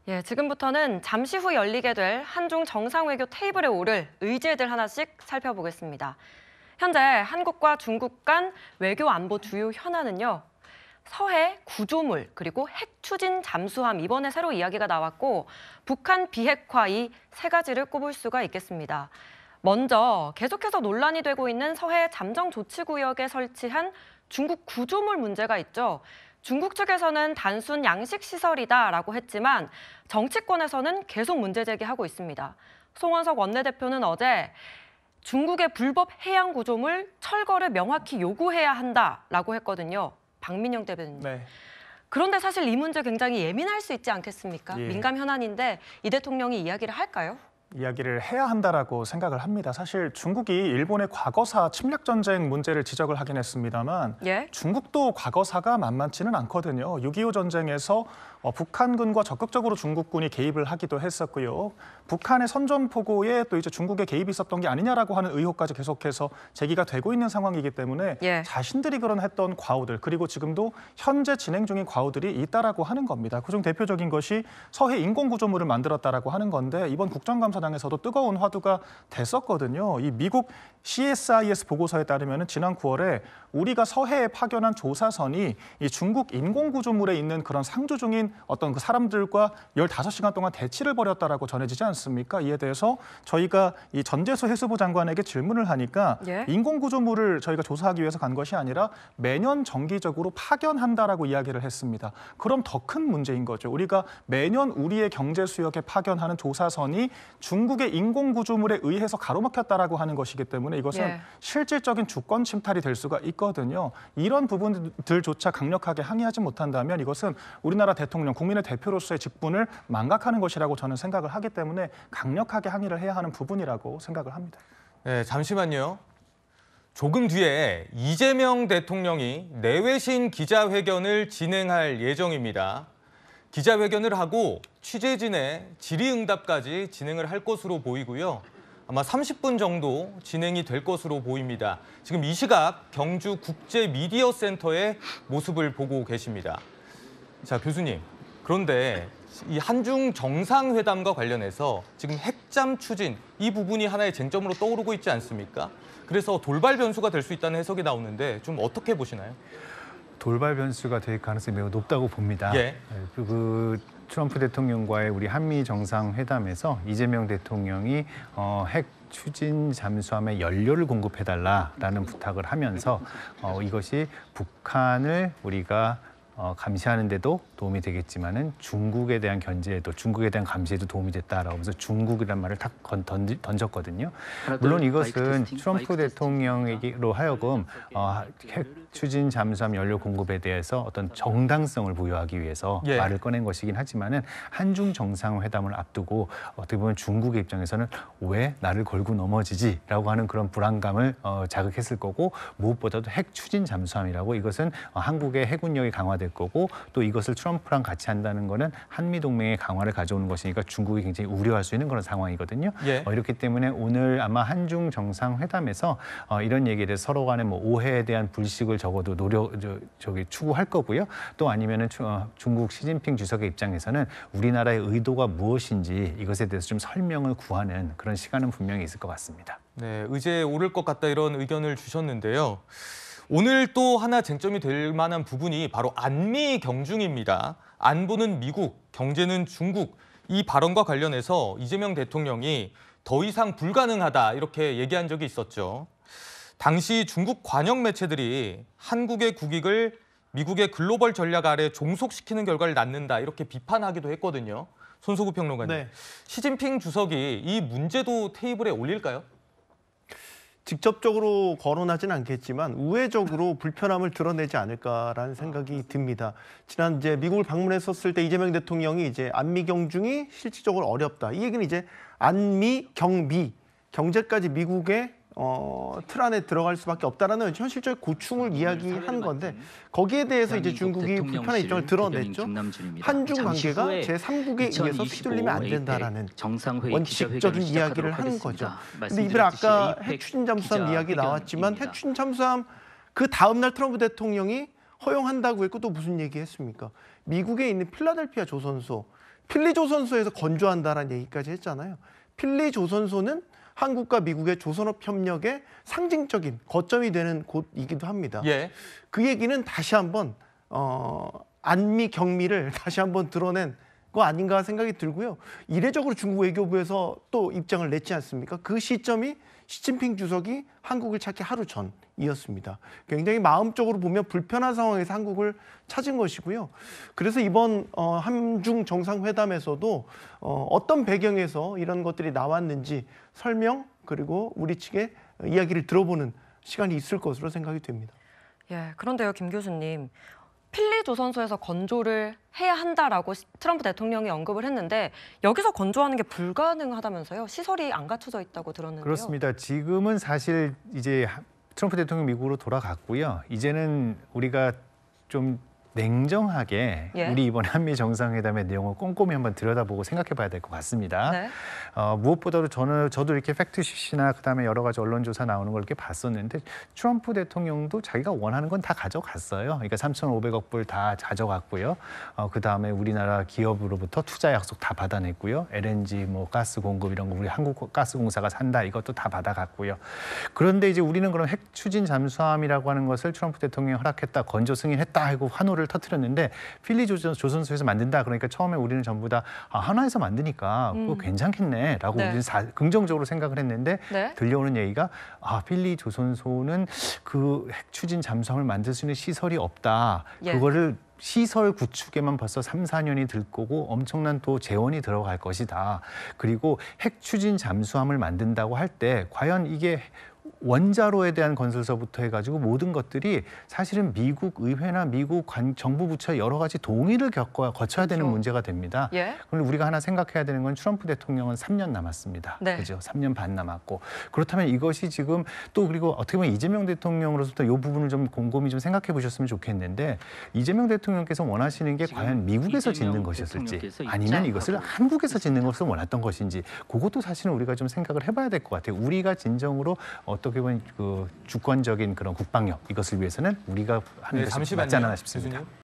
예, 지금부터는 잠시 후 열리게 될 한중 정상외교 테이블에 오를 의제들 하나씩 살펴보겠습니다. 현재 한국과 중국 간 외교 안보 주요 현안은요. 서해 구조물 그리고 핵 추진 잠수함 이번에 새로 이야기가 나왔고 북한 비핵화 이 세 가지를 꼽을 수가 있겠습니다. 먼저 계속해서 논란이 되고 있는 서해 잠정 조치구역에 설치한 중국 구조물 문제가 있죠. 중국 측에서는 단순 양식 시설이다라고 했지만 정치권에서는 계속 문제 제기하고 있습니다. 송원석 원내대표는 어제 중국의 불법 해양 구조물 철거를 명확히 요구해야 한다라고 했거든요. 박민영 대변인. 네. 그런데 사실 이 문제 굉장히 예민할 수 있지 않겠습니까? 예. 민감 현안인데 이 대통령이 이야기를 할까요? 이야기를 해야 한다라고 생각을 합니다. 사실 중국이 일본의 과거사 침략 전쟁 문제를 지적을 하긴 했습니다만 예? 중국도 과거사가 만만치는 않거든요. 6.25 전쟁에서 북한군과 적극적으로 중국군이 개입을 하기도 했었고요. 북한의 선전포고에 또 이제 중국의 개입이 있었던 게 아니냐라고 하는 의혹까지 계속해서 제기가 되고 있는 상황이기 때문에 예. 자신들이 그런 했던 과오들 그리고 지금도 현재 진행 중인 과오들이 있다라고 하는 겁니다. 그중 대표적인 것이 서해 인공구조물을 만들었다라고 하는 건데 이번 국정감사장에서도 뜨거운 화두가 됐었거든요. 이 미국 CSIS 보고서에 따르면 지난 9월에 우리가 서해에 파견한 조사선이 이 중국 인공구조물에 있는 그런 상주 중인 어떤 그 사람들과 15시간 동안 대치를 벌였다라고 전해지지 않습니까? 이에 대해서 저희가 이 전재수 해수부 장관에게 질문을 하니까 예? 인공구조물을 저희가 조사하기 위해서 간 것이 아니라 매년 정기적으로 파견한다라고 이야기를 했습니다. 그럼 더 큰 문제인 거죠. 우리가 매년 우리의 경제 수역에 파견하는 조사선이 중국의 인공구조물에 의해서 가로막혔다라고 하는 것이기 때문에 이것은 예. 실질적인 주권 침탈이 될 수가 있거든요. 이런 부분들조차 강력하게 항의하지 못한다면 이것은 우리나라 대통령, 국민의 대표로서의 직분을 망각하는 것이라고 저는 생각을 하기 때문에 강력하게 항의를 해야 하는 부분이라고 생각을 합니다. 네, 잠시만요. 조금 뒤에 이재명 대통령이 내외신 기자회견을 진행할 예정입니다. 기자회견을 하고 취재진의 질의응답까지 진행을 할 것으로 보이고요. 아마 30분 정도 진행이 될 것으로 보입니다. 지금 이 시각 경주 국제미디어센터의 모습을 보고 계십니다. 자, 교수님. 그런데 이 한중 정상회담과 관련해서 지금 핵잠 추진 이 부분이 하나의 쟁점으로 떠오르고 있지 않습니까? 그래서 돌발 변수가 될 수 있다는 해석이 나오는데 좀 어떻게 보시나요? 돌발 변수가 될 가능성이 매우 높다고 봅니다. 예. 그 트럼프 대통령과의 우리 한미 정상회담에서 이재명 대통령이 핵 추진 잠수함에 연료를 공급해달라라는 부탁을 하면서 이것이 북한을 우리가 감시하는 데도 도움이 되겠지만은 중국에 대한 견제에도 중국에 대한 감시에도 도움이 됐다라고 하면서 중국이란 말을 탁 던졌거든요. 물론 이것은 트럼프 대통령으로 하여금 핵 추진 잠수함 연료 공급에 대해서 어떤 정당성을 부여하기 위해서 예. 말을 꺼낸 것이긴 하지만은 한중 정상회담을 앞두고 어떻게 보면 중국의 입장에서는 왜 나를 걸고 넘어지지라고 하는 그런 불안감을 자극했을 거고 무엇보다도 핵 추진 잠수함이라고 이것은 한국의 해군력이 강화될 거고 또 이것을 트럼프랑 같이 한다는 거는 한미 동맹의 강화를 가져오는 것이니까 중국이 굉장히 우려할 수 있는 그런 상황이거든요. 예. 이렇기 때문에 오늘 아마 한중 정상회담에서 이런 얘기에 대해서 서로 간의 뭐 오해에 대한 불식을 적어도 추구할 거고요. 또 아니면은 중국 시진핑 주석의 입장에서는 우리나라의 의도가 무엇인지 이것에 대해서 좀 설명을 구하는 그런 시간은 분명히 있을 것 같습니다. 네, 의제에 오를 것 같다 이런 의견을 주셨는데요. 오늘 또 하나 쟁점이 될 만한 부분이 바로 안미 경중입니다. 안보는 미국, 경제는 중국. 이 발언과 관련해서 이재명 대통령이 더 이상 불가능하다 이렇게 얘기한 적이 있었죠. 당시 중국 관영 매체들이 한국의 국익을 미국의 글로벌 전략 아래 종속시키는 결과를 낳는다 이렇게 비판하기도 했거든요. 손소구 평론가님, 네. 시진핑 주석이 이 문제도 테이블에 올릴까요? 직접적으로 거론하지는 않겠지만 우회적으로 불편함을 드러내지 않을까라는 생각이 듭니다. 지난 이제 미국을 방문했었을 때 이재명 대통령이 이제 안미 경중이 실질적으로 어렵다. 이 얘기는 이제 안미 경미 경제까지 미국의 틀 안에 들어갈 수밖에 없다라는 현실적 고충을 이야기한 건데 거기에 대해서 이제 중국이 불편한 입장을 드러냈죠. 한중 관계가 제3국에 의해서 휘둘리면 안 된다라는 원칙적인 이야기를 하는 거죠. 근데 이번에 아까 핵추진 잠수함 이야기 나왔지만 핵추진 잠수함 그 다음 날 트럼프 대통령이 허용한다고 했고 또 무슨 얘기했습니까? 미국에 있는 필라델피아 조선소 필리조선소에서 건조한다라는 얘기까지 했잖아요. 필리조선소는 한국과 미국의 조선업 협력의 상징적인 거점이 되는 곳이기도 합니다. 예. 그 얘기는 다시 한번 안미 경미를 다시 한번 드러낸 거 아닌가 생각이 들고요. 이례적으로 중국 외교부에서 또 입장을 냈지 않습니까? 그 시점이 시진핑 주석이 한국을 찾기 하루 전이었습니다. 굉장히 마음적으로 보면 불편한 상황에서 한국을 찾은 것이고요. 그래서 이번 한중 정상회담에서도 어떤 배경에서 이런 것들이 나왔는지 설명 그리고 우리 측의 이야기를 들어보는 시간이 있을 것으로 생각이 됩니다. 예, 그런데요, 김 교수님. 필리조선소에서 건조를 해야 한다라고 트럼프 대통령이 언급을 했는데 여기서 건조하는 게 불가능하다면서요? 시설이 안 갖춰져 있다고 들었는데요. 그렇습니다. 지금은 사실 이제 트럼프 대통령 미국으로 돌아갔고요. 이제는 우리가 좀 냉정하게 예. 우리 이번 한미 정상회담의 내용을 꼼꼼히 한번 들여다보고 생각해봐야 될 것 같습니다. 네. 무엇보다도 저도 이렇게 팩트시트나 그다음에 여러 가지 언론조사 나오는 걸 이렇게 봤었는데 트럼프 대통령도 자기가 원하는 건 다 가져갔어요. 그러니까 3,500억 불 다 가져갔고요. 그다음에 우리나라 기업으로부터 투자 약속 다 받아냈고요. LNG 뭐 가스 공급 이런 거 우리 한국가스공사가 산다 이것도 다 받아갔고요. 그런데 이제 우리는 그런 핵 추진 잠수함이라고 하는 것을 트럼프 대통령이 허락했다, 건조 승인했다 하고 환호를 터뜨렸는데 필리조선소에서 만든다. 그러니까 처음에 우리는 전부 다 하나에서 만드니까 그거 괜찮겠네라고 네. 우리는 긍정적으로 생각을 했는데 네. 들려오는 얘기가 필리조선소는 그 핵 추진 잠수함을 만들 수 있는 시설이 없다. 예. 그거를 시설 구축에만 벌써 3, 4년이 들 거고 엄청난 또 재원이 들어갈 것이다. 그리고 핵 추진 잠수함을 만든다고 할 때 과연 이게 원자로에 대한 건설서부터 해가지고 모든 것들이 사실은 미국 의회나 미국 정부 부처의 여러 가지 동의를 거쳐야 되는 그렇죠. 문제가 됩니다. 예. 그런데 우리가 하나 생각해야 되는 건 트럼프 대통령은 3년 남았습니다. 네. 그죠? 3년 반 남았고 그렇다면 이것이 지금 또 그리고 어떻게 보면 이재명 대통령으로서도 이 부분을 좀 곰곰이 좀 생각해 보셨으면 좋겠는데 이재명 대통령께서 원하시는 게 과연 미국에서 짓는 것이었을지 아니면 이것을 한국에서 짓는 것을 원했던 것인지 그것도 사실은 우리가 좀 생각을 해봐야 될 것 같아요. 우리가 진정으로 어떻게 보면 그 주권적인 그런 국방력 이것을 위해서는 우리가 하는 것이 맞지 않나 싶습니다. 교수님.